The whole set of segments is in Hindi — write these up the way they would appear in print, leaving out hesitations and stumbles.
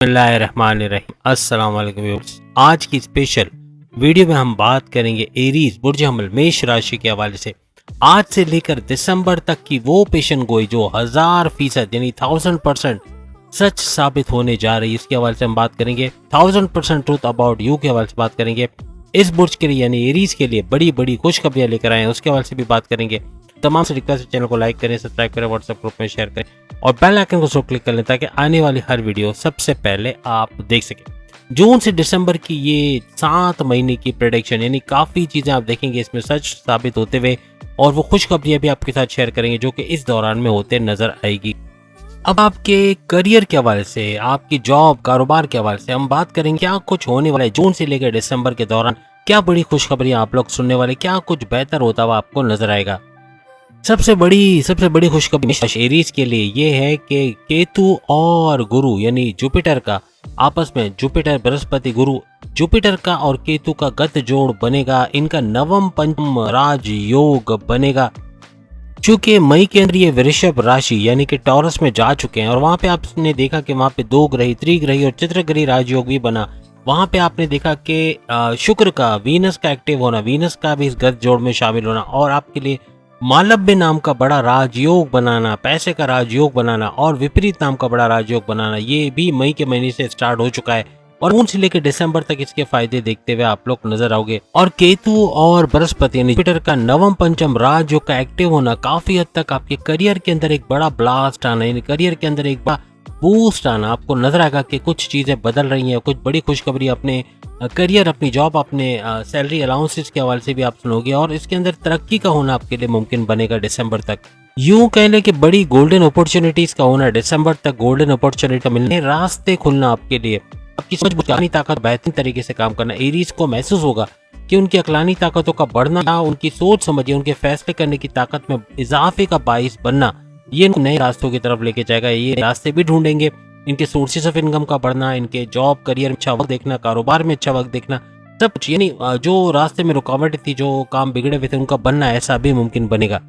बिस्मिल्लाहिर्रहमानिर्रहीम। अस्सलाम वालेकुम व्यूअर्स। आज की स्पेशल वीडियो में हम बात करेंगे एरीज बुर्ज हमल मेष राशि के हवाले से आज से लेकर दिसंबर तक की वो पेशन गोई जो 1000% यानी 1000% सच साबित होने जा रही है। इसके हवाले से हम बात करेंगे 1000% ट्रूथ अबाउट यू के हवाले से बात करेंगे। इस बुर्ज के लिए यानी एरीज के लिए बड़ी बड़ी खुशखबरियां लेकर आए हैं, उसके हवाले से भी बात करेंगे। तमाम से रिक्वेस्ट है, चैनल को लाइक करें, सब्सक्राइब करें, व्हाट्सएप ग्रुप में शेयर करें और बेल आइकन को जरूर क्लिक कर लें ताकि आने वाली हर वीडियो सबसे पहले आप देख सकें। जून से दिसंबर की ये 7 महीने की प्रेडिक्शन यानी काफ़ी चीज़ें आप देखेंगे इसमें सच साबित होते हुए और वो खुशखबरियां भी आपके साथ शेयर करेंगे जो कि इस दौरान में होते नजर आएगी। अब आपके करियर के हवाले से, आपकी जॉब कारोबार के हवाले से हम बात करेंगे क्या कुछ होने वाला है जून से लेकर दिसंबर के दौरान। क्या बड़ी खुशखबरियां आप लोग सुनने वाले, क्या कुछ बेहतर होता हुआ आपको नजर आएगा। सबसे बड़ी खुशखबरी एरीज के लिए ये है कि केतु और गुरु यानी जुपिटर का आपस में, जुपिटर बृहस्पति गुरु, जुपिटर का और केतु का गत जोड़ बनेगा। इनका नवम पंचम राज योग बनेगा। चूंकि मई के अंदर ये वृषभ राशि यानी कि टॉरस में जा चुके हैं और वहां पे आपने देखा कि वहां पे 2 ग्रही, त्रिग्रही और चित्रग्रही राजयोग भी बना। वहां पे आपने देखा कि शुक्र का, वीनस का एक्टिव होना, वीनस का भी इस गत जोड़ में शामिल होना और आपके लिए मालव्य नाम का बड़ा राजयोग बनाना, पैसे का राजयोग बनाना और विपरीत नाम का बड़ा राजयोग बनाना, ये भी मई के महीने से स्टार्ट हो चुका है और जून से लेकर दिसंबर तक इसके फायदे देखते हुए आप लोग नजर आओगे। और केतु और बृहस्पति यानी जुपिटर का नवम पंचम राजयोग का एक्टिव होना काफी हद तक आपके करियर के अंदर एक बड़ा ब्लास्ट आना, यानी करियर के अंदर एक बड़ा बूस्ट आना आपको नजर आएगा कि कुछ चीजें बदल रही हैं, कुछ बड़ी खुशखबरी अपने करियर, अपनी जॉब, अपने सैलरी अलाउंसेस के हवाले से भी आप सुनोगे और इसके अंदर तरक्की का होना आपके लिए मुमकिन बनेगा दिसंबर तक। यूं कह लें कि बड़ी गोल्डन अपॉर्चुनिटीज का होना दिसंबर तक, गोल्डन अपॉर्चुनिटी मिलने, रास्ते खुलना आपके लिए, आपकी समझ बुझानी ताकत बेहतरीन तरीके से काम करना। एरीज को महसूस होगा कि उनकी अकलानी ताकतों का बढ़ना या उनकी सोच समझिए, उनके फैसले करने की ताकत में इजाफे का बाइस बनना ये नए रास्तों की तरफ लेके जाएगा। ये रास्ते भी ढूंढेंगे, इनके सोर्सेस ऑफ इनकम का बढ़ना, इनके जॉब करियर में अच्छा वक्त देखना, कारोबार में अच्छा वक्त देखना, सब कुछ यानी जो रास्ते में रुकावट थी, जो काम बिगड़े हुए थे उनका बनना, ऐसा भी मुमकिन बनेगा।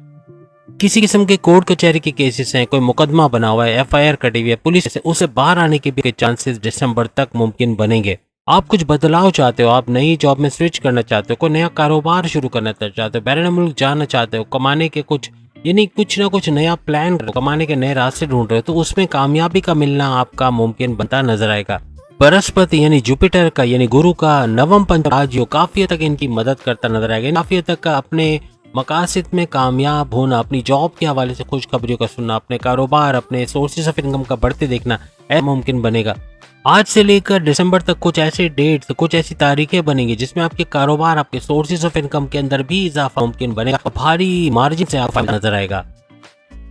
किसी किस्म के कोर्ट कचहरी के केसेस हैं, कोई मुकदमा बना हुआ है, FIR कटी हुई है पुलिस से, उसे बाहर आने के भी चांसेस दिसंबर तक मुमकिन बनेंगे। आप कुछ बदलाव चाहते हो, आप नई जॉब में स्विच करना चाहते हो, कोई नया कारोबार शुरू करना चाहते हो, बैरून मुल्क जाना चाहते हो, कमाने के कुछ यानी कुछ ना कुछ नया प्लान, कमाने के नए रास्ते ढूंढ रहे हो तो उसमें कामयाबी का मिलना आपका मुमकिन बनता नजर आएगा। बृहस्पति यानी जुपिटर का यानी गुरु का नवम पंचम राजयोग काफी हद तक इनकी मदद करता नजर आएगा। काफी हद तक अपने मकासद में कामयाब होना, अपनी जॉब के हवाले से खुशखबरियों का सुनना, अपने कारोबार, अपने सोर्सेस ऑफ इनकम का बढ़ते देखना ऐसा मुमकिन बनेगा। आज से लेकर दिसंबर तक कुछ ऐसे डेट्स, कुछ ऐसी तारीखें बनेंगी जिसमें आपके कारोबार, आपके सोर्सेज ऑफ इनकम के अंदर भी इजाफा मुमकिन बनेगा, भारी मार्जिन से आपको नजर आएगा।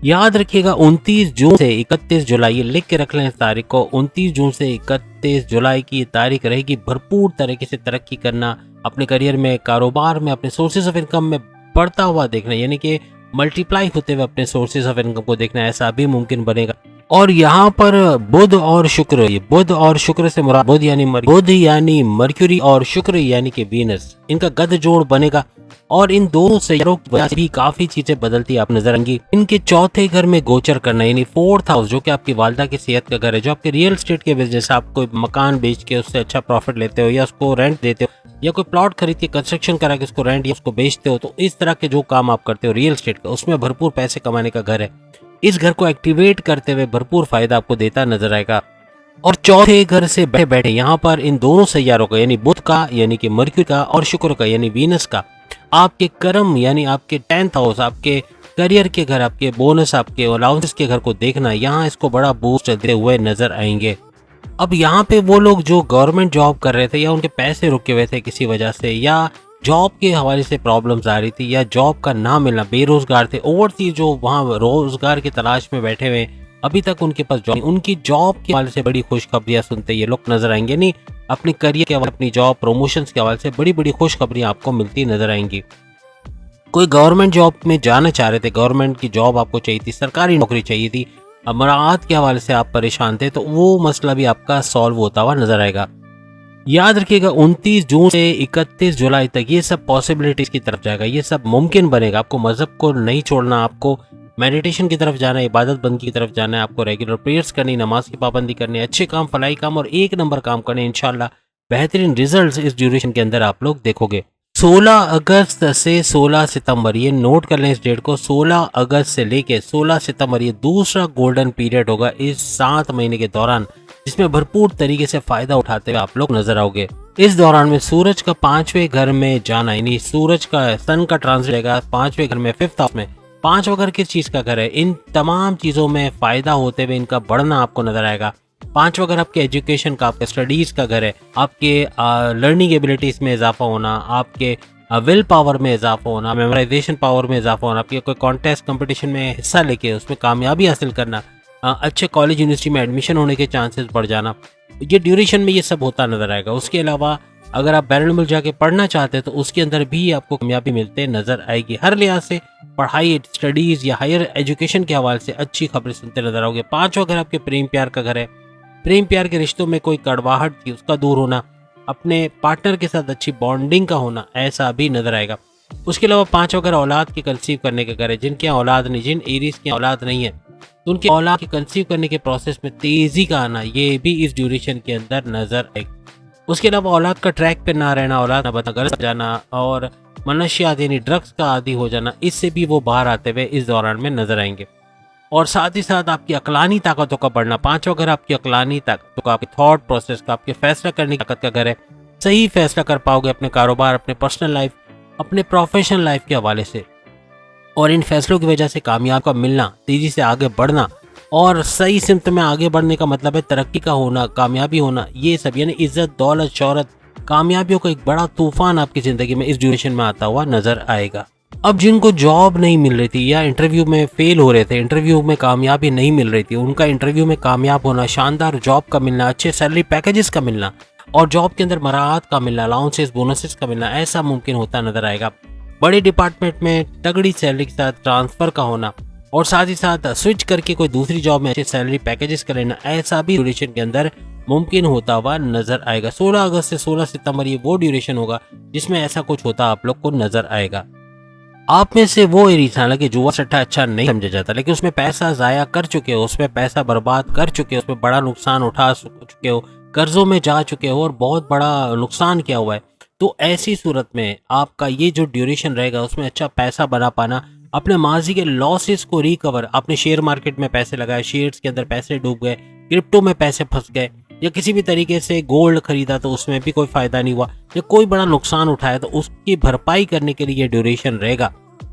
याद रखिएगा 29 जून से 31 जुलाई, ये लिख के रख लें इस तारीख को, 29 जून से 31 जुलाई की तारीख रहेगी भरपूर तरीके से तरक्की करना, अपने करियर में, कारोबार में, अपने सोर्सेज ऑफ इनकम में बढ़ता हुआ देखना, यानी कि मल्टीप्लाई होते हुए अपने सोर्सेज ऑफ इनकम को देखना, ऐसा भी मुमकिन बनेगा। और यहाँ पर बुध और शुक्र, ये बुध और शुक्र से मुराद बुध यानी मर्क्यूरी और शुक्र यानी कि वीनस, इनका गद जोड़ बनेगा और इन दोनों सैयारों की वजह से भी काफी चीजें बदलती आप नजर आएंगी। इनके चौथे घर में गोचर करना यानी 4th हाउस, जो कि आपकी वालदा की सेहत का घर है, जो आपके रियल एस्टेट के बिजनेस, आप कोई मकान बेच के उससे अच्छा प्रॉफिट लेते हो या उसको रेंट देते हो या कोई प्लॉट खरीद के कंस्ट्रक्शन करा के उसको रेंट या उसको बेचते हो, तो इस तरह के जो काम आप करते हो रियल एस्टेट का, उसमें भरपूर पैसे कमाने का घर है। इस घर को एक्टिवेट करते हुए भरपूर फायदा आपको देता नजर आएगा। और चौथे घर से बैठे बैठे यहाँ पर इन दोनों सैयारों का यानी बुध का यानी कि मर्क्यूरी का और शुक्र का यानी वीनस का आपके कर्म यानी आपके 10th हाउस, आपके करियर के घर, आपके बोनस, आपके अलाउंसेस के घर को देखना, यहाँ इसको बड़ा बूस्ट देते हुए नजर आएंगे। अब यहाँ पे वो लोग जो गवर्नमेंट जॉब कर रहे थे या उनके पैसे रुके हुए थे किसी वजह से, या जॉब के हवाले से प्रॉब्लम्स आ रही थी, या जॉब का ना मिलना, बेरोजगार थे, ओवरसीज जो वहाँ रोजगार की तलाश में बैठे हुए अभी तक उनके पास जॉब, उनकी जॉब के हवाले से बड़ी खुशखबरियां सुनते ये लोग नजर आएंगे। नहीं, अपनी करियर के हवाले, अपनी जॉब प्रमोशंस के हवाले से बड़ी बड़ी खुशखबरियां आपको मिलती नजर आएंगी। कोई गवर्नमेंट जॉब में जाना चाह रहे थे, गवर्नमेंट की जॉब आपको चाहिए थी, सरकारी नौकरी चाहिए थी, मराहत के हवाले से आप परेशान थे, तो वो मसला भी आपका सॉल्व होता हुआ नजर आएगा। याद रखिएगा 29 जून से 31 जुलाई तक ये सब पॉसिबिलिटीज की तरफ जाएगा, ये सब मुमकिन बनेगा। आपको मजहब को नहीं छोड़ना, आपको मेडिटेशन की तरफ जाना है, इबादत बंदगी की तरफ जाना है, आपको रेगुलर प्रेयर्स करनी, नमाज की पाबंदी करनी है, अच्छे काम, फलाई काम और एक नंबर काम करने, इंशाल्लाह बेहतरीन रिजल्ट्स इस ड्यूरेशन के अंदर आप लोग देखोगे। 16 अगस्त से 16 सितंबर, ये नोट कर लें इस डेट को, 16 अगस्त से लेके 16 सितंबर ये दूसरा गोल्डन पीरियड होगा इस 7 महीने के दौरान, जिसमें भरपूर तरीके से फायदा उठाते हुए आप लोग नजर आओगे। इस दौरान में सूरज का 5वें घर में जाना, यानी सूरज का सन का ट्रांजिट रहेगा 5वें घर में, 5th हाउस में। 5वां घर किस चीज का घर है? इन तमाम चीजों में फायदा होते हुए इनका बढ़ना आपको नजर आएगा। 5वां घर आपके एजुकेशन का, आपके स्टडीज का घर है, आपके लर्निंग एबिलिटीज में इजाफा होना, आपके विल पावर में इजाफा होना, मेमोराइजेशन पावर में इजाफा होना, आपके कोई कॉन्टेस्ट कंपटीशन में हिस्सा लेके उसमें कामयाबी हासिल करना, अच्छे कॉलेज यूनिवर्सिटी में एडमिशन होने के चांसेस बढ़ जाना, ये ड्यूरेशन में ये सब होता नजर आएगा। उसके अलावा अगर आप बैरून मुल्क जाके पढ़ना चाहते हैं तो उसके अंदर भी आपको कामयाबी मिलते नजर आएगी। हर लिहाज से पढ़ाई, स्टडीज या हायर एजुकेशन के हवाले से अच्छी खबरें सुनते नजर आओगे। 5वां घर आपके प्रेम प्यार का घर है, प्रेम प्यार के रिश्तों में कोई कड़वाहट थी उसका दूर होना, अपने पार्टनर के साथ अच्छी बॉन्डिंग का होना, ऐसा भी नजर आएगा। उसके अलावा 5वां घर औलाद की कंसीव करने का घर है। जिनके औलाद नहीं, जिन एरीज की औलाद नहीं है, तो उनके औलाद की कंसीव करने के प्रोसेस में तेजी का आना, ये भी इस ड्यूरेशन के अंदर नजर आएगा। उसके अलावा औलाद का ट्रैक पे ना रहना, औलाद ना बता गलत जाना और मनशियात यानी ड्रग्स का आदी हो जाना, इससे भी वो बाहर आते हुए इस दौरान में नजर आएंगे। और साथ ही साथ आपकी अकलानी ताकतों का बढ़ना। 5वां घर आपकी अकलानी ताकतों का, आपके थॉट प्रोसेस का, आपके फैसला करने की ताकत का घर है। सही फैसला कर पाओगे अपने कारोबार, अपने पर्सनल लाइफ, अपने प्रोफेशनल लाइफ के हवाले से, और इन फैसलों की वजह से कामयाब का मिलना, तेजी से आगे बढ़ना, और सही सिमत में आगे बढ़ने का मतलब है तरक्की का होना, कामयाबी होना, ये सब यानी इज्जत, दौलत, शोहरत, कामयाबियों का एक बड़ा तूफान आपकी जिंदगी में इस ड्यूरेशन में आता हुआ नजर आएगा। अब जिनको जॉब नहीं मिल रही थी या इंटरव्यू में फेल हो रहे थे, इंटरव्यू में कामयाबी नहीं मिल रही थी, उनका इंटरव्यू में कामयाब होना, शानदार जॉब का मिलना, अच्छे सैलरी पैकेजेस का मिलना और जॉब के अंदर मराहत का मिलना, अलाउंसेस, बोनसेस का मिलना, ऐसा मुमकिन होता नजर आएगा। बड़े डिपार्टमेंट में तगड़ी सैलरी के साथ ट्रांसफर का होना और साथ ही साथ स्विच करके कोई दूसरी जॉब में अच्छे सैलरी पैकेजेस का लेना, ऐसा भी ड्यूरेशन के अंदर मुमकिन होता हुआ नजर आएगा। 16 अगस्त से 16 सितंबर ये वो ड्यूरेशन होगा जिसमें ऐसा कुछ होता आप लोग को नजर आएगा। आप में से वो एरीज, हालांकि जुआ सट्टा अच्छा नहीं समझा जाता, लेकिन उसमें पैसा जाया कर चुके हो, उसमें पैसा बर्बाद कर चुके हो, उसमें बड़ा नुकसान उठा चुके हो, कर्जों में जा चुके हो और बहुत बड़ा नुकसान किया हुआ है, तो ऐसी सूरत में आपका ये जो ड्यूरेशन रहेगा उसमें अच्छा पैसा बना पाना, अपने माजी के लॉसेस को रिकवर, आपने शेयर मार्केट में पैसे लगाए, शेयर्स के अंदर पैसे डूब गए, क्रिप्टो में पैसे फंस गए, या किसी भी तरीके से गोल्ड खरीदा तो उसमें भी कोई फायदा नहीं हुआ, या कोई बड़ा नुकसान उठाया तो उसकी भरपाई करने के लिए ये ड्यूरेशन रहेगा।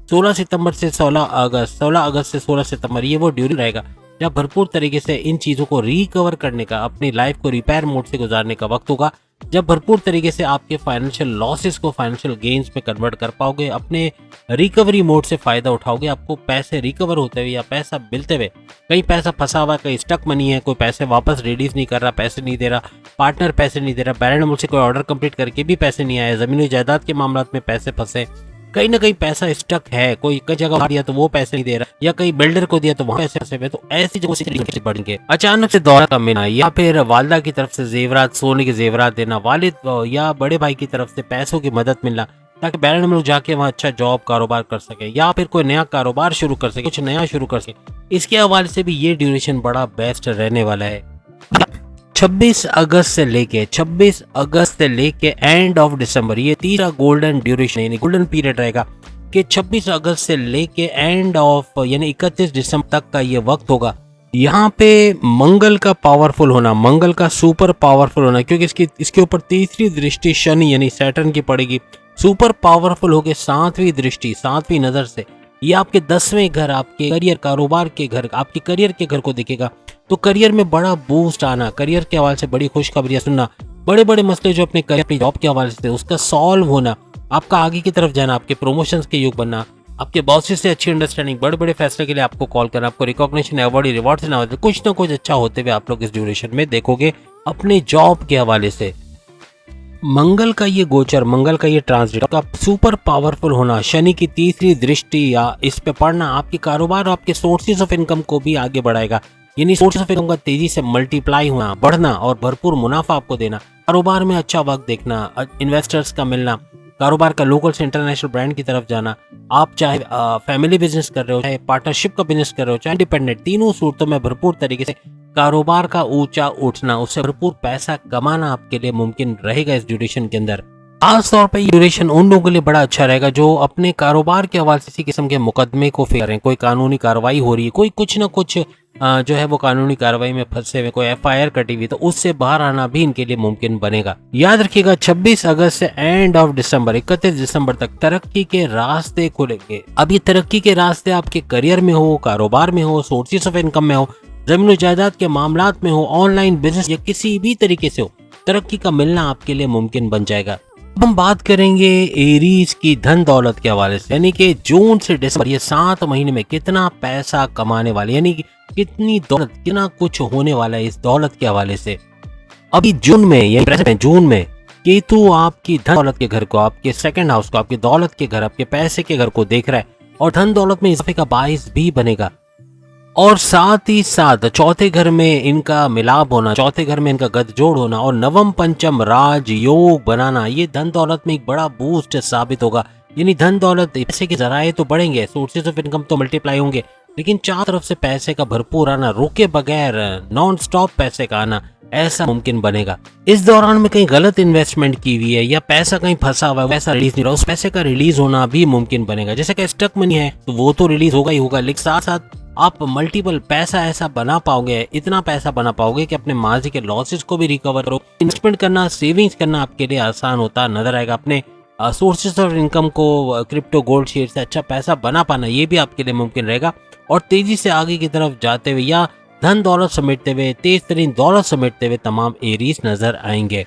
16 सितंबर से 16 अगस्त, 16 अगस्त से 16 सितंबर ये वो ड्यूरेशन रहेगा जब भरपूर तरीके से इन चीज़ों को रिकवर करने का, अपनी लाइफ को रिपेयर मोड से गुजारने का वक्त होगा, जब भरपूर तरीके से आपके फाइनेंशियल लॉसेस को फाइनेंशियल गेन्स में कन्वर्ट कर पाओगे, अपने रिकवरी मोड से फायदा उठाओगे, आपको पैसे रिकवर होते हुए या पैसा मिलते हुए, कहीं पैसा फंसा हुआ, कहीं स्टक मनी है, कोई पैसे वापस रिलीज नहीं कर रहा, पैसे नहीं दे रहा, पार्टनर पैसे नहीं दे रहा, बैरून मुल्क से कोई ऑर्डर कंप्लीट करके भी पैसे नहीं आए, जमीन जायदाद के मामला में पैसे फंसे, कहीं ना कहीं पैसा स्टक है, कोई कई जगह दिया तो वो पैसे नहीं दे रहा, या कहीं बिल्डर को दिया तो वहाँ पैसे फंसे हुए, तो ऐसी जगह से बढ़ेंगे। अचानक से दौरा कम मिलना, या फिर वालदा की तरफ से जेवरात, सोने के जेवरात देना, वालिद या बड़े भाई की तरफ से पैसों की मदद मिलना ताकि बैरून मुल्क जाके वहाँ अच्छा जॉब कारोबार कर सके, या फिर कोई नया कारोबार शुरू कर सके, कुछ नया शुरू कर सके, इसके हवाले से भी ये ड्यूरेशन बड़ा बेस्ट रहने वाला है। 26 अगस्त से लेके एंड ऑफ दिसंबर, ये तीसरा गोल्डन ड्यूरेशन यानी गोल्डन पीरियड रहेगा कि 26 अगस्त से लेके एंड ऑफ यानी 31 दिसंबर तक का ये वक्त होगा। यहाँ पे मंगल का पावरफुल होना, मंगल का सुपर पावरफुल होना, क्योंकि इसके ऊपर तीसरी दृष्टि शनि यानी सैटर्न की पड़ेगी, सुपर पावरफुल होके 7वीं दृष्टि, 7वीं नजर से ये आपके 10वें घर, आपके करियर, कारोबार के घर, आपके करियर के घर को देखेगा, तो करियर में बड़ा बूस्ट आना, करियर के हवाले से बड़ी खुशखबरियां सुनना, बड़े बड़े मसले जो अपने करियर, अपनी जॉब के हवाले से उसका सॉल्व होना, आपका आगे की तरफ जाना, आपके प्रमोशंस के युग बनना, आपके बॉसेस से अच्छी अंडरस्टैंडिंग, बड़े बड़े फैसले के लिए आपको कॉल करना, आपको रिकॉग्निशन, अवार्ड, रिवॉर्ड से ना होते, कुछ ना कुछ अच्छा होते हुए आप लोग इस ड्यूरेशन में देखोगे अपने जॉब के हवाले से। मंगल का ये गोचर, मंगल का ये ट्रांजिट का सुपर पावरफुल होना, शनि की तीसरी दृष्टि या इस पे पड़ना आपके कारोबार और आपके सोर्सेज ऑफ इनकम को भी आगे बढ़ाएगा, यानी सोर्सेज ऑफ इनकम का तेजी से मल्टीप्लाई होना, बढ़ना और भरपूर मुनाफा आपको देना, कारोबार में अच्छा वक्त देखना, इन्वेस्टर्स का मिलना, कारोबार का लोकल से इंटरनेशनल ब्रांड की तरफ जाना, आप चाहे फैमिली बिजनेस कर रहे हो, चाहे पार्टनरशिप का बिजनेस कर रहे हो, चाहे इंडिपेंडेंट, तीनों सूरतों में भरपूर तरीके से कारोबार का ऊंचा उठना, उससे भरपूर पैसा कमाना आपके लिए मुमकिन रहेगा इस ड्यूरेशन के अंदर। खास तौर पे ये ड्यूरेशन उन लोगों के लिए बड़ा अच्छा रहेगा जो अपने कारोबार के हवाले से किसी किस्म के मुकदमे को फेस करें, कोई कानूनी कार्रवाई हो रही है, कोई कुछ ना कुछ जो है वो कानूनी कार्रवाई में फंसे हुए, कोई एफआईआर कटी हुई, तो उससे बाहर आना भी इनके लिए मुमकिन बनेगा। याद रखिएगा 26 अगस्त से एंड ऑफ दिसंबर 31 दिसंबर तक तरक्की के रास्ते खुलेंगे। अब ये तरक्की के रास्ते आपके करियर में हो, कारोबार में हो, सोर्सेस ऑफ इनकम में हो, जमीन जायदाद के मामलात में हो, ऑनलाइन बिजनेस या किसी भी तरीके से हो, तरक्की का मिलना आपके लिए मुमकिन बन जाएगा। अब हम बात करेंगे एरीज की धन दौलत के हवाले से, यानी कि जून से दिसंबर ये 7 महीने में कितना पैसा कमाने वाले, यानी कि कितनी दौलत, कितना कुछ होने वाला है इस दौलत के हवाले से। अभी जून में, यानी प्रेजेंट में जून में केतु आपकी धन दौलत के घर को, आपके सेकंड हाउस को, आपकी दौलत के घर, आपके पैसे के घर को देख रहा है और धन दौलत में इजाफे का बाइस भी बनेगा। और साथ ही साथ चौथे घर में इनका मिलाप होना, चौथे घर में इनका गठजोड़ होना और नवम पंचम राज योग बनाना, ये धन दौलत में एक बड़ा बूस्ट साबित होगा। यानी धन दौलत, पैसे के जराए तो बढ़ेंगे, सोर्सेज ऑफ इनकम तो मल्टीप्लाई होंगे, लेकिन चारों तरफ से पैसे का भरपूर आना, रुके बगैर नॉन स्टॉप पैसे का आना, ऐसा मुमकिन बनेगा। इस दौरान में कहीं गलत इन्वेस्टमेंट की हुई है या पैसा कहीं फंसा हुआ है, वैसा रिलीज नहीं रहा, उस पैसे का रिलीज होना भी मुमकिन बनेगा। जैसे कि स्टक मनी है तो वो तो रिलीज होगा ही होगा, लेकिन साथ साथ आप मल्टीपल पैसा ऐसा बना पाओगे, इतना पैसा बना पाओगे कि अपने माजी के लॉसेस को भी रिकवर करो। इन्वेस्टमेंट करना, सेविंग्स करना आपके लिए आसान होता नजर आएगा। अपने सोर्सेज ऑफ इनकम को क्रिप्टो, गोल्ड शेयर से अच्छा पैसा बना पाना, ये भी आपके लिए मुमकिन रहेगा। और तेजी से आगे की तरफ जाते हुए या धन दौलत समेटते हुए, तेज तरीन दौलत समेटते हुए तमाम एरीज नजर आएंगे।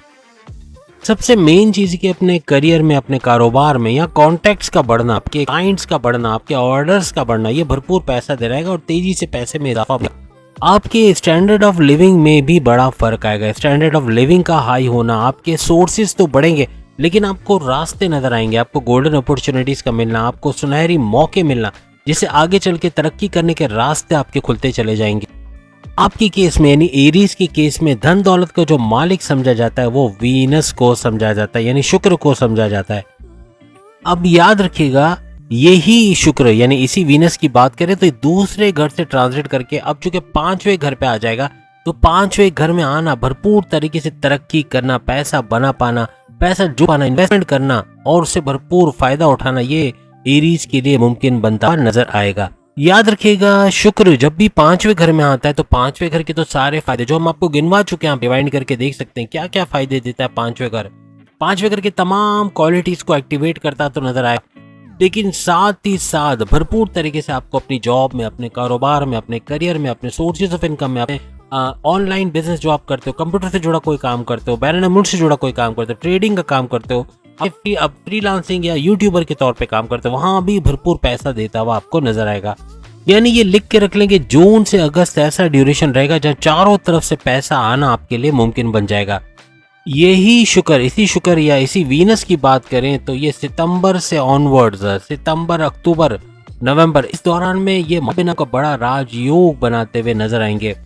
सबसे मेन चीज की अपने करियर में, अपने कारोबार में या कॉन्टैक्ट्स का बढ़ना, आपके क्लाइंट्स का बढ़ना, आपके ऑर्डर्स का बढ़ना, ये भरपूर पैसा दे रहेगा और तेजी से पैसे में इजाफा होगा। आपके स्टैंडर्ड ऑफ लिविंग में भी बड़ा फर्क आएगा। स्टैंडर्ड ऑफ लिविंग का हाई होना, आपके सोर्सेज तो बढ़ेंगे लेकिन आपको रास्ते नजर आएंगे, आपको गोल्डन अपॉर्चुनिटीज का मिलना, आपको सुनहरी मौके मिलना, जिससे आगे चल के तरक्की करने के रास्ते आपके खुलते चले जाएंगे। आपकी केस में, यानी एरीज की केस में, धन दौलत का जो मालिक समझा जाता है वो वीनस को समझा जाता है, यानी शुक्र को समझा जाता है। अब याद रखिएगा, यही शुक्र यानी इसी वीनस की बात करें तो दूसरे घर से ट्रांजिट करके अब चूंकि 5वें घर पे आ जाएगा, तो 5वें घर में आना, भरपूर तरीके से तरक्की करना, पैसा बना पाना, पैसा जो पाना, इन्वेस्टमेंट करना और उससे भरपूर फायदा उठाना, ये एरीज के लिए मुमकिन बनता नजर आएगा। याद रखिएगा, शुक्र जब भी 5वें घर में आता है तो 5वें घर के तो सारे फायदे जो हम आपको गिनवा चुके हैं, आप डिवाइड करके देख सकते हैं क्या क्या फायदे देता है 5वें घर। 5वें घर के तमाम क्वालिटीज को एक्टिवेट करता तो नजर आए, लेकिन साथ ही साथ भरपूर तरीके से आपको अपनी जॉब में, अपने कारोबार में, अपने करियर में, अपने सोर्सेज ऑफ इनकम में, अपने ऑनलाइन बिजनेस जो आप करते हो, कंप्यूटर से जुड़ा कोई काम करते हो, बैरन मुल्क से जुड़ा कोई काम करते हो, ट्रेडिंग का काम करते हो, अब फ्रीलांसिंग या यूट्यूबर के तौर पे काम करते हो, वहां भी भरपूर पैसा देता हुआ आपको नजर आएगा। यानी ये लिख के रख लेंगे, जून से अगस्त ऐसा ड्यूरेशन रहेगा जहां चारों तरफ से पैसा आना आपके लिए मुमकिन बन जाएगा। यही शुक्र, इसी शुक्र या इसी वीनस की बात करें तो ये सितंबर से ऑनवर्ड्स, सितंबर, अक्टूबर, नवंबर, इस दौरान में ये महीना को बड़ा राजयोग बनाते हुए नजर आएंगे।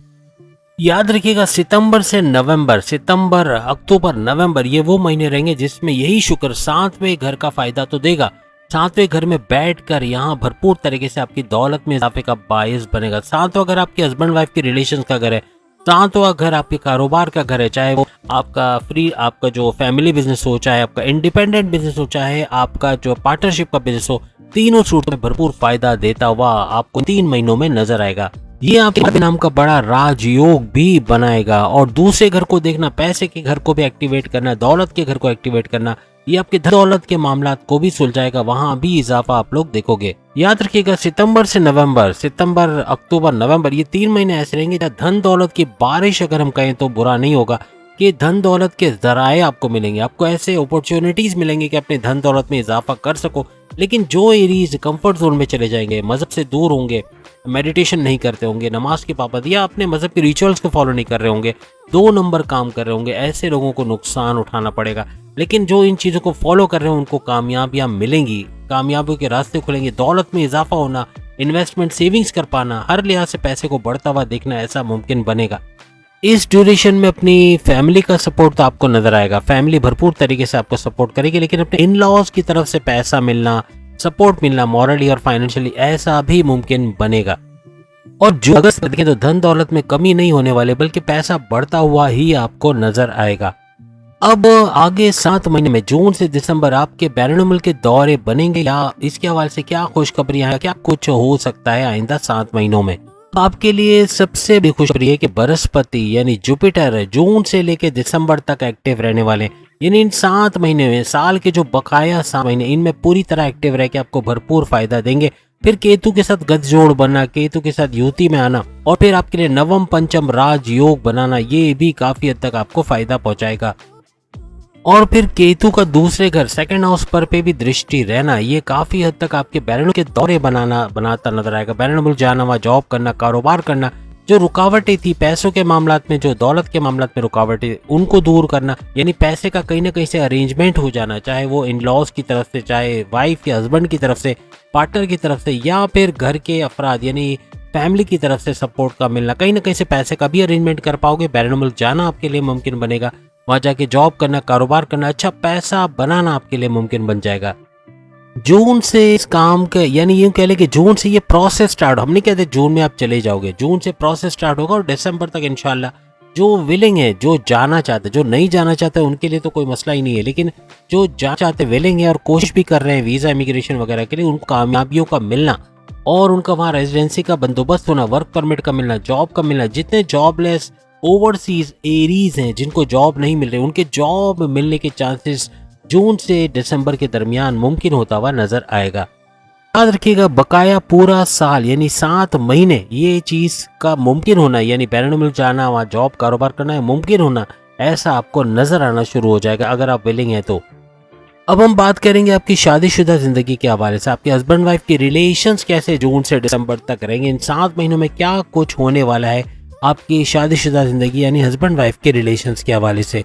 याद रखिएगा, सितंबर से नवंबर, सितंबर, अक्टूबर, नवंबर, ये वो महीने रहेंगे जिसमें यही शुक्र 7वें घर का फायदा तो देगा, 7वें घर में बैठकर यहाँ भरपूर तरीके से आपकी दौलत में इजाफे का बायस बनेगा। 7वां घर आपके हस्बैंड वाइफ के रिलेशन का घर है, 7वां घर आपके कारोबार का घर है, चाहे वो आपका जो फैमिली बिजनेस हो, चाहे आपका इंडिपेंडेंट बिजनेस हो, चाहे आपका जो पार्टनरशिप का बिजनेस हो, तीनों सूरतों में भरपूर फायदा देता हुआ आपको 3 महीनों में नजर आएगा। ये आपके नाम का बड़ा राजयोग भी बनाएगा। और दूसरे घर को देखना, पैसे के घर को भी एक्टिवेट करना, दौलत के घर को एक्टिवेट करना, ये आपके दौलत के मामलात को भी सुलझाएगा, वहां भी इजाफा आप लोग देखोगे। याद रखिएगा, सितंबर से नवंबर, सितंबर, अक्टूबर, नवंबर, ये 3 महीने ऐसे रहेंगे जहाँ धन दौलत की बारिश, अगर हम कहें तो बुरा नहीं होगा, कि धन दौलत के जराए आपको मिलेंगे, आपको ऐसे अपॉर्चुनिटीज मिलेंगे कि अपने धन दौलत में इजाफा कर सको। लेकिन जो एरीज कंफर्ट जोन में चले जाएंगे, मजहब से दूर होंगे, मेडिटेशन नहीं करते होंगे, नमाज की पाबंदी या अपने मजहब के रिचुअल्स को फॉलो नहीं कर रहे होंगे, 2 नंबर काम कर रहे होंगे, ऐसे लोगों को नुकसान उठाना पड़ेगा। लेकिन जो इन चीज़ों को फॉलो कर रहे हैं उनको कामयाबियां मिलेंगी, कामयाबियों के रास्ते खुलेंगे, दौलत में इजाफा होना, इन्वेस्टमेंट, सेविंग्स कर पाना, हर लिहाज से पैसे को बढ़ता हुआ देखना, ऐसा मुमकिन बनेगा। इस ड्यूरेशन में अपनी फैमिली का सपोर्ट तो आपको नजर आएगा, फैमिली भरपूर तरीके से आपको सपोर्ट करेगी, लेकिन अपने इन लॉज की तरफ से पैसा मिलना, सपोर्ट मिलना मॉरली और फाइनेंशियली ऐसा भी मुमकिन बनेगा। और जो अगस्त देखें तो धन दौलत में कमी नहीं होने वाले, बल्कि पैसा बढ़ता हुआ ही आपको नजर आएगा। अब आगे 7 महीने में जून से दिसंबर आपके बैरनुमल के दौरे बनेंगे या इसके हवाले से क्या खुशखबरियां हैं, क्या कुछ हो सकता है आइंदा 7 महीनों में। आपके लिए सबसे बड़ी खुशखबरी है कि बृहस्पति यानी जुपिटर जून से लेकर दिसंबर तक एक्टिव रहने वाले, यानी इन 7 महीने में, साल के जो बकाया 7 महीने, इनमें पूरी तरह एक्टिव रह के आपको भरपूर फायदा देंगे। फिर केतु के साथ गठजोड़ बनना, केतु के साथ युति में आना और फिर आपके लिए नवम पंचम राज योग बनाना, ये भी काफी हद तक आपको फायदा पहुंचाएगा। और फिर केतु का दूसरे घर सेकंड हाउस पर पे भी दृष्टि रहना, ये काफी हद तक आपके बैरनुमल के दौरे बनाता नजर आएगा। बैरनुमल जाना, वहाँ जॉब करना, कारोबार करना, जो रुकावटें थी पैसों के मामलात में, जो दौलत के मामलात में रुकावटें, उनको दूर करना, यानी पैसे का कहीं ना कहीं से अरेंजमेंट हो जाना, चाहे वो इन लॉज की तरफ से, चाहे वाइफ या हस्बैंड की तरफ से, पार्टनर की तरफ से, या फिर घर के अफराद यानी फैमिली की तरफ से सपोर्ट का मिलना, कहीं ना कहीं से पैसे का भी अरेंजमेंट कर पाओगे। बैरनुमल जाना आपके लिए मुमकिन बनेगा, वहां जाके जॉब करना, कारोबार करना, अच्छा पैसा बनाना आपके लिए मुमकिन बन जाएगा। जून से इस काम के, यानी यूं कह ले कि जून से ये प्रोसेस स्टार्ट, हम नहीं कहते जून में आप चले जाओगे, जून से प्रोसेस स्टार्ट होगा और दिसंबर तक इंशाल्लाह जो विलिंग है, जो जाना चाहते, जो नहीं जाना चाहते उनके लिए तो कोई मसला ही नहीं है, लेकिन जो जाना चाहते विलिंग है और कोशिश भी कर रहे हैं वीजा इमिग्रेशन वगैरह के लिए, उनको कामयाबियों का मिलना और उनका वहाँ रेजिडेंसी का बंदोबस्त होना, वर्क परमिट का मिलना, जॉब का मिलना, जितने जॉबलेस ओवरसीज एरीज हैं जिनको जॉब नहीं मिल रही, उनके जॉब मिलने के चांसेस जून से दिसंबर के दरमियान मुमकिन होता हुआ नजर आएगा। याद रखिएगा बकाया पूरा साल यानी 7 महीने ये चीज का मुमकिन होना, यानी बैरनुमल जाना, वहाँ जॉब कारोबार करना है मुमकिन होना, ऐसा आपको नजर आना शुरू हो जाएगा अगर आप विलिंग हैं तो। अब हम बात करेंगे आपकी शादीशुदा जिंदगी के हवाले से, आपके हस्बैंड वाइफ के रिलेशंस कैसे जून से दिसंबर तक रहेंगे, इन 7 महीनों में क्या कुछ होने वाला है आपकी शादीशुदा जिंदगी यानी हस्बैंड वाइफ के रिलेशंस के हवाले से।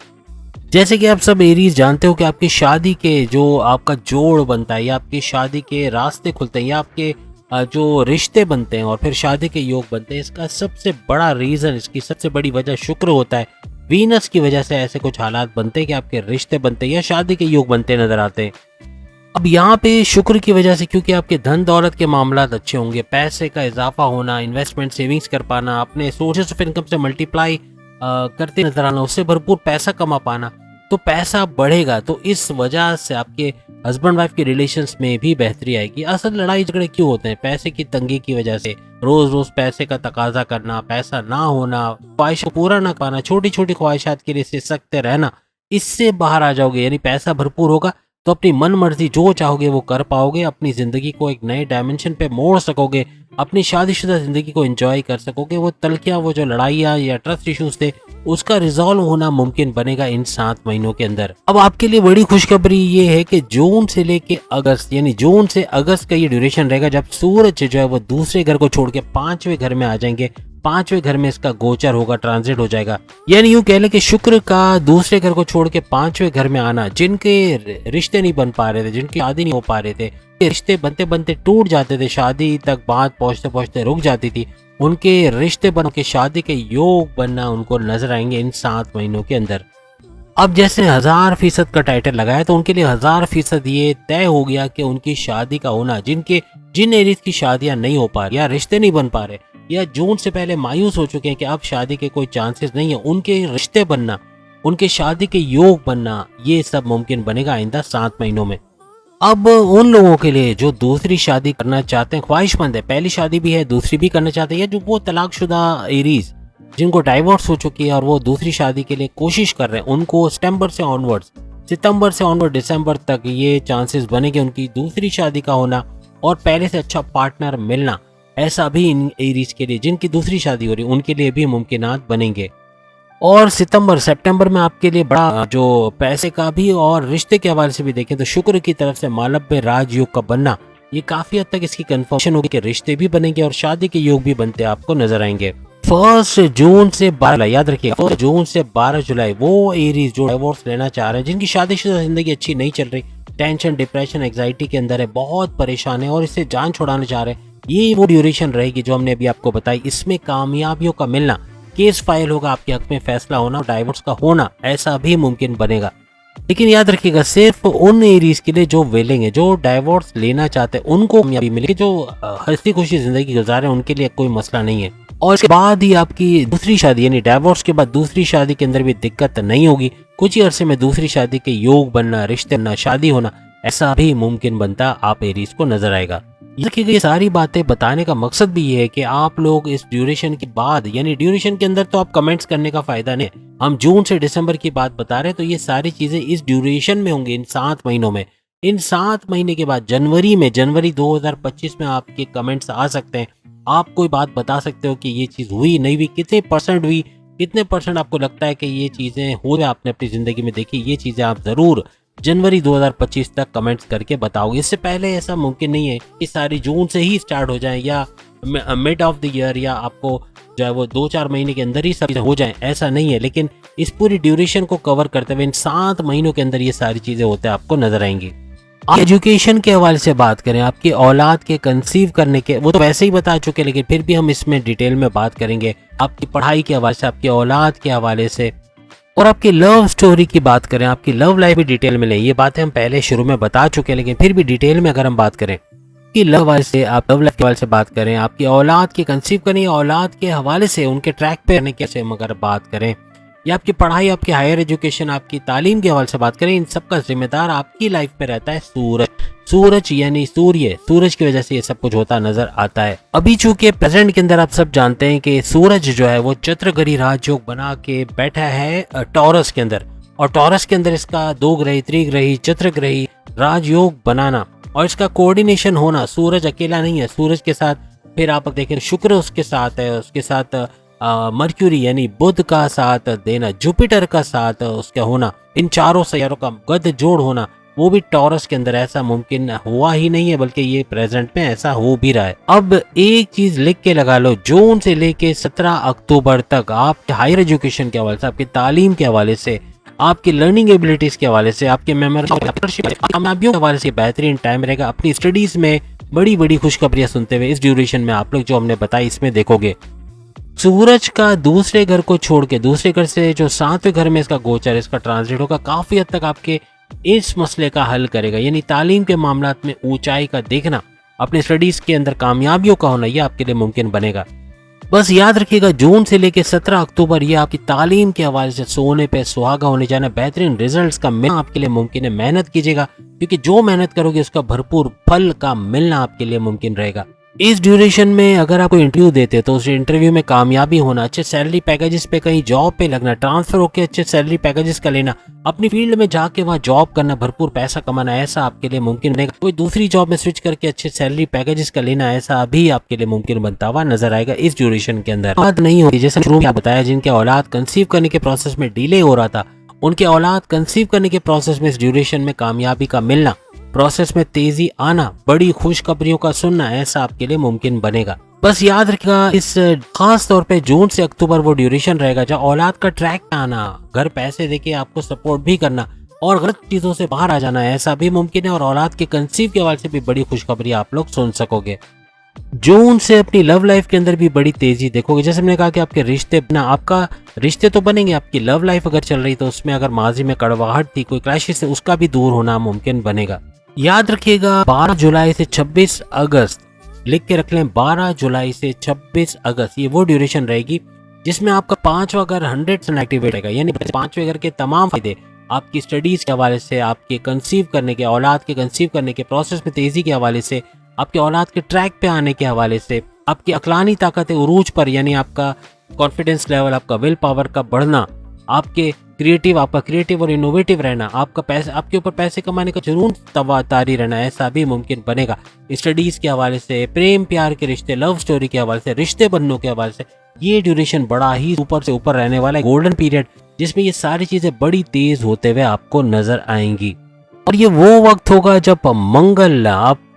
जैसे कि आप सब एरीज जानते हो कि आपकी शादी के जो आपका जोड़ बनता है या आपकी शादी के रास्ते खुलते हैं या आपके जो रिश्ते बनते हैं और फिर शादी के योग बनते हैं, इसका सबसे बड़ा रीजन, इसकी सबसे बड़ी वजह शुक्र होता है। वीनस की वजह से ऐसे कुछ हालात बनते हैं कि आपके रिश्ते बनते हैं या शादी के योग बनते नजर आते हैं। अब यहाँ पे शुक्र की वजह से, क्योंकि आपके धन दौलत के मामलात अच्छे होंगे, पैसे का इजाफा होना, इन्वेस्टमेंट सेविंग्स कर पाना, अपने सोर्सेस ऑफ इनकम से मल्टीप्लाई करते नजर आना, उससे भरपूर पैसा कमा पाना, तो पैसा बढ़ेगा। तो इस वजह से आपके हस्बैंड वाइफ के रिलेशंस में भी बेहतरी आएगी। असल लड़ाई झगड़े क्यों होते हैं? पैसे की तंगी की वजह से, रोज रोज पैसे का तकाजा करना, पैसा ना होना, ख्वाहिश को पूरा ना पाना, छोटी छोटी ख्वाहिशात के लिए सिसकते रहना, इससे बाहर आ जाओगे। यानी पैसा भरपूर होगा तो अपनी मन मर्जी जो चाहोगे वो कर पाओगे, अपनी जिंदगी को एक नए डायमेंशन पे मोड़ सकोगे, अपनी शादीशुदा जिंदगी को एंजॉय कर सकोगे। वो तलखियां, वो जो लड़ाइयाँ या ट्रस्ट इश्यूज थे, उसका रिजॉल्व होना मुमकिन बनेगा इन 7 महीनों के अंदर। अब आपके लिए बड़ी खुशखबरी ये है कि जून से लेके अगस्त, यानी जून से अगस्त का ये ड्यूरेशन रहेगा जब सूरज जो है वो दूसरे घर को छोड़ के 5वें घर में आ जाएंगे। 5वें घर में इसका गोचर होगा, ट्रांजिट हो जाएगा। यानी यूं कह ले कि शुक्र का दूसरे घर को छोड़ के 5वें घर में आना, जिनके रिश्ते नहीं बन पा रहे थे, जिनकी शादी नहीं हो पा रहे थे, रिश्ते बनते बनते टूट जाते थे, शादी तक बात पहुंचते पहुंचते रुक जाती थी, उनके रिश्ते बन के शादी के योग बनना उनको नजर आएंगे इन 7 महीनों के अंदर। अब जैसे 1000% का टाइटल लगाया तो उनके लिए 1000% ये तय हो गया कि उनकी शादी का होना, जिन एरीज की शादियां नहीं हो पा रही या रिश्ते नहीं बन पा रहे या जून से पहले मायूस हो चुके हैं कि अब शादी के कोई चांसेस नहीं है, उनके रिश्ते बनना, उनके शादी के योग बनना, ये सब मुमकिन बनेगा आइंदा 7 महीनों में। अब उन लोगों के लिए जो दूसरी शादी करना चाहते हैं, ख्वाहिशमंद है, पहली शादी भी है दूसरी भी करना चाहते हैं, या जो वो तलाकशुदा एरीज जिनको डाइवोर्स हो चुकी है और वो दूसरी शादी के लिए कोशिश कर रहे हैं, उनको सितंबर से ऑनवर्ड दिसंबर तक ये चांसेस बनेंगे उनकी दूसरी शादी का होना और पहले से अच्छा पार्टनर मिलना। ऐसा भी इन एरीज के लिए जिनकी दूसरी शादी हो रही है उनके लिए भी मुमकिनात बनेंगे। और सितंबर में आपके लिए बड़ा जो पैसे का भी और रिश्ते के हवाले से भी देखें तो शुक्र की तरफ से मालव्य राजयोग का बनना, ये काफी हद तक इसकी कंफर्मेशन होगी कि रिश्ते भी बनेंगे और शादी के योग भी बनते आपको नजर आएंगे। 1 जून से 12, याद रखिए 1 जून से 12 जुलाई वो एरीज जो डिवोर्स लेना चाह रहे हैं, जिनकी शादीशुदा जिंदगी अच्छी नहीं चल रही, टेंशन, डिप्रेशन, एंजाइटी के अंदर है, बहुत परेशान है और इससे जान छुड़ाना चाह रहे हैं, ये वो ड्यूरेशन रहेगी जो हमने अभी आपको बताई। इसमें कामयाबियों का मिलना, केस फाइल होगा, आपके हक में फैसला होना, डाइवोर्स का होना, ऐसा भी मुमकिन बनेगा। लेकिन याद रखिएगा सिर्फ उन एरीज के लिए जो विलिंग है, जो डाइवोर्स लेना चाहते हैं, उनको कामयाबी मिलेगी। जो हंसी खुशी जिंदगी गुजारे उनके लिए कोई मसला नहीं है। और इसके बाद ही आपकी दूसरी शादी यानी डाइवोर्स के बाद दूसरी शादी के अंदर भी दिक्कत नहीं होगी। कुछ ही अरसे में दूसरी शादी के योग बनना, रिश्ते बनना, शादी होना, ऐसा भी मुमकिन बनता आप एरीज को नजर आएगा। देखिएगा ये सारी बातें बताने का मकसद भी ये है कि आप लोग इस ड्यूरेशन के बाद यानी ड्यूरेशन के अंदर तो आप कमेंट्स करने का फायदा नहीं, हम जून से दिसंबर की बात बता रहे हैं, तो ये सारी चीजें इस ड्यूरेशन में होंगी, इन 7 महीनों में। इन 7 महीने के बाद जनवरी 2025 में आपके कमेंट्स आ सकते हैं। आप कोई बात बता सकते हो कि ये चीज हुई नहीं हुई, कितने परसेंट हुई, कितने परसेंट आपको लगता है कि ये चीजें हो रही आपने अपनी जिंदगी में देखी। ये चीजें आप जरूर जनवरी 2025 तक कमेंट्स करके बताओगे। इससे पहले ऐसा मुमकिन नहीं है कि सारी जून से ही स्टार्ट हो जाए या मिड ऑफ द ईयर या आपको जो है वो 2-4 महीने के अंदर ही सब हो जाए, ऐसा नहीं है। लेकिन इस पूरी ड्यूरेशन को कवर करते हुए इन 7 महीनों के अंदर ये सारी चीजें होते आपको नजर आएंगी। एजुकेशन के हवाले से बात करें, आपकी औलाद के कंसीव करने के, वो तो वैसे ही बता चुके, लेकिन फिर भी हम इसमें डिटेल में बात करेंगे। आपकी पढ़ाई के हवाले से, आपकी औलाद के हवाले से, और आपकी लव स्टोरी की बात करें, आपकी लव लाइफ भी डिटेल में लें। ये बातें हम पहले शुरू में बता चुके हैं, लेकिन फिर भी डिटेल में अगर हम बात करें कि लव वाले से, आप लव लाइफ के हवाले से बात करें, आपकी औलाद की कंसीव करनी, औलाद के हवाले से उनके ट्रैक पे रहने के हम अगर बात करें, या आपकी पढ़ाई, आपकी हायर एजुकेशन, आपकी तालीम के हवाले से बात करें, इन सबका जिम्मेदार आपकी लाइफ पे रहता है सूरज। सूरज यानी सूरज की वजह से ये सब कुछ होता नजर आता है। अभी चूंकि प्रेजेंट के अंदर आप सब जानते हैं कि सूरज जो है वो चंद्रग्रही राजयोग बना के बैठा है टॉरस के अंदर, और टॉरस के अंदर इसका 2 ग्रही, त्रिग्रही, चंद्रग्रही राजयोग बनाना और इसका कोऑर्डिनेशन होना। सूरज अकेला नहीं है, सूरज के साथ फिर आप देखें शुक्र उसके साथ है, उसके साथ मर्क्यूरी यानी बुध का साथ देना, जुपिटर का साथ उसका होना, इन चारों सैयारों का गद जोड़ होना, वो भी टॉरस के अंदर। ऐसा मुमकिन हुआ ही नहीं है, बल्कि ये प्रेजेंट में ऐसा हो भी रहा है। अब एक चीज लिख के लगा लो, जून से लेके 17 अक्टूबर तक आपके हायर एजुकेशन के हवाले से, आपकी तालीम के हवाले से, आपकी लर्निंग एबिलिटीज के हवाले से, आपके कामयाबियों के हवाले से बेहतरीन टाइम रहेगा। अपनी स्टडीज में बड़ी बड़ी खुशखबरियां सुनते हुए इस ड्यूरेशन में आप लोग जो हमने बताई इसमें देखोगे। सूरज का दूसरे घर को छोड़ के, दूसरे घर से जो 7वें घर में इसका गोचर, इसका ट्रांजिट होगा, काफी हद तक आपके इस मसले का हल करेगा। यानी तालीम के मामलात में ऊंचाई का देखना, अपने स्टडीज के अंदर कामयाबियों का होना, यह आपके लिए मुमकिन बनेगा। बस याद रखिएगा जून से लेकर 17 अक्टूबर ये आपकी तालीम के हवाले से सोने पे सुहागा होने जाना, बेहतरीन रिजल्ट्स का मिलना आपके लिए मुमकिन है। मेहनत कीजिएगा, क्योंकि जो मेहनत करोगे उसका भरपूर फल का मिलना आपके लिए मुमकिन रहेगा। इस ड्यूरेशन में अगर आपको इंटरव्यू देते तो उस इंटरव्यू में कामयाबी होना, अच्छे सैलरी पैकेजेस पे कहीं जॉब पे लगना, ट्रांसफर होकर अच्छे सैलरी पैकेजेस का लेना, अपनी फील्ड में जाके वहाँ जॉब करना, भरपूर पैसा कमाना, ऐसा आपके लिए मुमकिन बनेगा। कोई दूसरी जॉब में स्विच करके अच्छे सैलरी पैकेजेस का लेना, ऐसा भी आपके लिए मुमकिन बनता हुआ नजर आएगा इस ड्यूरेशन के अंदर। बात नहीं होगी, जैसे शुरू में बताया, जिनके औलाद कंसीव करने के प्रोसेस में डिले हो रहा था, उनके औलाद कंसीव करने के प्रोसेस में इस ड्यूरेशन में कामयाबी का मिलना, प्रोसेस में तेजी आना, बड़ी खुशखबरियों का सुनना, ऐसा आपके लिए मुमकिन बनेगा। बस याद रखिएगा इस खास तौर पे जून से अक्टूबर वो ड्यूरेशन रहेगा जहाँ औलाद का ट्रैक पे आना, घर पैसे देके आपको सपोर्ट भी करना और गलत चीजों से बाहर आ जाना, ऐसा भी मुमकिन है। और औलाद के कंसीव के हवाले से भी बड़ी खुशखबरी आप लोग सुन सकोगे। जून से अपनी लव लाइफ के अंदर भी बड़ी तेजी देखोगे। जैसे मैंने कहा कि आपके रिश्ते ना, आपका रिश्ते तो बनेंगे, आपकी लव लाइफ अगर चल रही तो उसमें अगर माजी में कड़वाहट थी, कोई क्लैशेस, उसका भी दूर होना मुमकिन बनेगा। याद रखिएगा 12 जुलाई से 26 अगस्त, लिख के रख लें, 12 जुलाई से 26 अगस्त ये वो ड्यूरेशन रहेगी जिसमें आपका 5वां घर 100% एक्टिवेट रहेगा। यानी 5वें घर के तमाम फायदे आपकी स्टडीज के हवाले से, आपके कंसीव करने के, औलाद के कंसीव करने के प्रोसेस में तेजी के हवाले से, आपके औलाद के ट्रैक पे आने के हवाले से, आपकी अक्लानी ताकत उरूज पर, यानी आपका कॉन्फिडेंस लेवल, आपका विल पावर का बढ़ना, आपके आपका क्रिएटिव और इनोवेटिव रहना, आपका पैसे, आपके ऊपर पैसे कमाने का जुनून तारी रहना, ऐसा भी मुमकिन बनेगा। स्टडीज के हवाले से, प्रेम प्यार के रिश्ते, लव स्टोरी के हवाले से, रिश्ते बनने के हवाले से, ये ड्यूरेशन बड़ा ही ऊपर से ऊपर रहने वाला है, गोल्डन पीरियड, जिसमें ये सारी चीजें बड़ी तेज होते हुए आपको नजर आएंगी। और ये वो वक्त होगा जब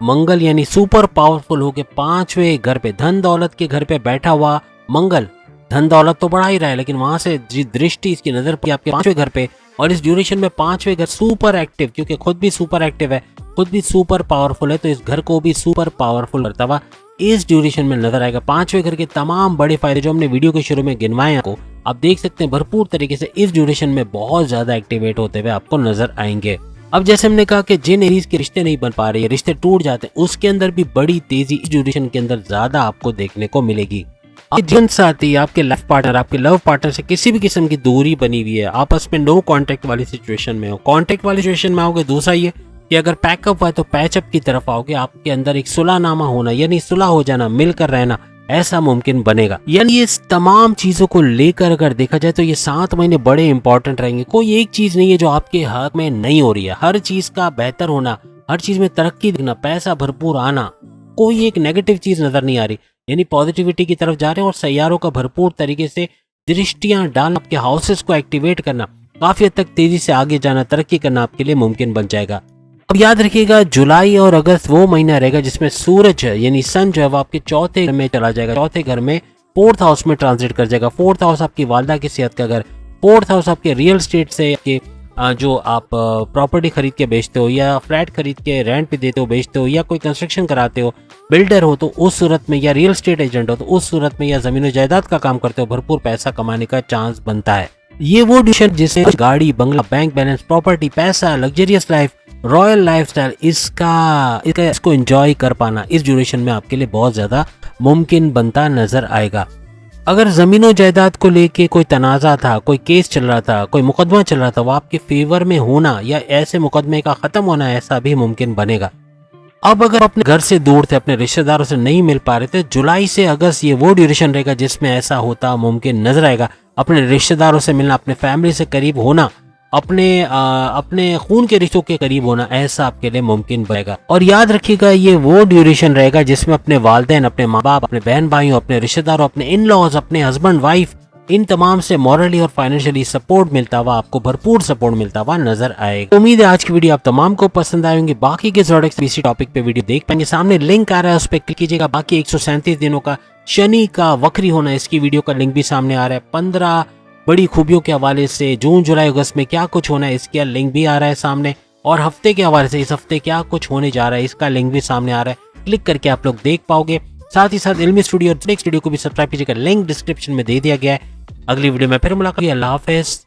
मंगल यानी सुपर पावरफुल होके 5वें घर पे, धन दौलत के घर पे बैठा हुआ मंगल, धन दौलत तो बढ़ा ही रहा है, लेकिन वहां से दृष्टि इसकी नजर पड़ी आपके 5वें घर पे, और इस ड्यूरेशन में 5वें घर सुपर एक्टिव, क्योंकि खुद भी सुपर एक्टिव है, खुद भी सुपर पावरफुल है, तो इस घर को भी सुपर पावरफुल करता हुआ इस ड्यूरेशन में नजर आएगा। 5वें घर के तमाम बड़े फायदे जो हमने वीडियो के शुरू में गिनवाए आपको, आप देख सकते हैं भरपूर तरीके से इस ड्यूरेशन में बहुत ज्यादा एक्टिवेट होते हुए आपको नजर आएंगे। अब जैसे हमने कहा कि जिन एरीज के रिश्ते नहीं बन पा रहे, रिश्ते टूट जाते हैं, उसके अंदर भी बड़ी तेजी इस ड्यूरेशन के अंदर ज्यादा आपको देखने को मिलेगी। जीवन साथी, आपके लाइफ पार्टनर, आपके लव पार्टनर से किसी भी किस्म की दूरी बनी हुई है, आपस में नो कांटेक्ट वाली सिचुएशन में हो, कांटेक्ट वाली सिचुएशन में आओगे। दूसरा ये कि अगर पैकअप हुआ है तो पैचअप की तरफ आओगे। आपके अंदर एक सुलहनामा होना, यानी सुलह हो जाना, मिलकर रहना, ऐसा मुमकिन बनेगा। यानी ये तमाम चीजों को लेकर अगर देखा जाए तो ये 7 महीने बड़े इंपॉर्टेंट रहेंगे। कोई एक चीज नहीं है जो आपके हक में नहीं हो रही है। हर चीज का बेहतर होना, हर चीज में तरक्की दिखना, पैसा भरपूर आना, कोई एक नेगेटिव चीज नजर नहीं आ रही। यानी पॉजिटिविटी की तरफ जा रहे हैं और सैयारों का भरपूर तरीके से दृष्टियां डालना, आपके हाउसेस को एक्टिवेट करना, काफी हद तक तेजी से आगे जाना, तरक्की करना आपके लिए मुमकिन बन जाएगा। अब याद रखिएगा, जुलाई और अगस्त वो महीना रहेगा जिसमें सूरज यानी सन जो है वो आपके चौथे घर में चला जाएगा। चौथे घर में 4th हाउस में ट्रांजिट कर जाएगा। 4th हाउस आपकी वालदा की सेहत का घर, 4th हाउस आपके रियल स्टेट से, आपके जो आप प्रॉपर्टी खरीद के बेचते हो या फ्लैट खरीद के रेंट पे देते हो बेचते हो या कोई कंस्ट्रक्शन कराते हो, बिल्डर हो तो उस सूरत में, या रियल स्टेट एजेंट हो तो उस सूरत में, या जमीन जायदाद का काम करते हो, भरपूर पैसा कमाने का चांस बनता है। ये वो डिसीजन जिससे गाड़ी, बंगला, बैंक बैलेंस, प्रॉपर्टी, पैसा, लग्जरियस लाइफ, रॉयल लाइफस्टाइल, इसको एंजॉय कर पाना इस ड्यूरेशन में आपके लिए बहुत ज्यादा मुमकिन बनता नजर आएगा। अगर जमीनों जायदाद को लेके कोई तनाजा था, कोई केस चल रहा था, कोई मुकदमा चल रहा था, वो आपके फेवर में होना या ऐसे मुकदमे का खत्म होना, ऐसा भी मुमकिन बनेगा। अब अगर अपने घर से दूर थे, अपने रिश्तेदारों से नहीं मिल पा रहे थे, जुलाई से अगस्त ये वो ड्यूरेशन रहेगा जिसमें ऐसा होता मुमकिन नजर आएगा। अपने रिश्तेदारों से मिलना, अपने फैमिली से करीब होना, अपने खून के रिश्तों के करीब होना, ऐसा आपके लिए मुमकिन बनेगा। और याद रखिएगा, ये वो ड्यूरेशन रहेगा जिसमें अपने वालिदैन, अपने माँ बाप, अपने बहन भाइयों, अपने रिश्तेदारों, अपने इन लॉज, अपने हस्बैंड वाइफ, इन तमाम से मॉरली और फाइनेंशियली सपोर्ट मिलता हुआ, आपको भरपूर सपोर्ट मिलता हुआ नजर आएगा। उम्मीद है आज की वीडियो आप तमाम को पसंद आई होंगी। बाकी के प्रोडक्ट्स इसी टॉपिक पे वीडियो देख पाएंगे, सामने लिंक आ रहा है, उस पर क्लिक कीजिएगा। बाकी 137 दिनों का शनि का वक्री होना, इसकी वीडियो का लिंक भी सामने आ रहा है। 15 बड़ी खूबियों के हवाले से जून, जुलाई, अगस्त में क्या कुछ होना है, इसका लिंक भी आ रहा है सामने। और हफ्ते के हवाले से इस हफ्ते क्या कुछ होने जा रहा है, इसका लिंक भी सामने आ रहा है। क्लिक करके आप लोग देख पाओगे। साथ ही साथ इल्मी स्टूडियो और फ्लिक्स स्टूडियो को भी सब्सक्राइब कीजिएगा, लिंक डिस्क्रिप्शन में दे दिया गया है। अगली वीडियो में फिर मुलाकात। अल्लाह हाफिज़।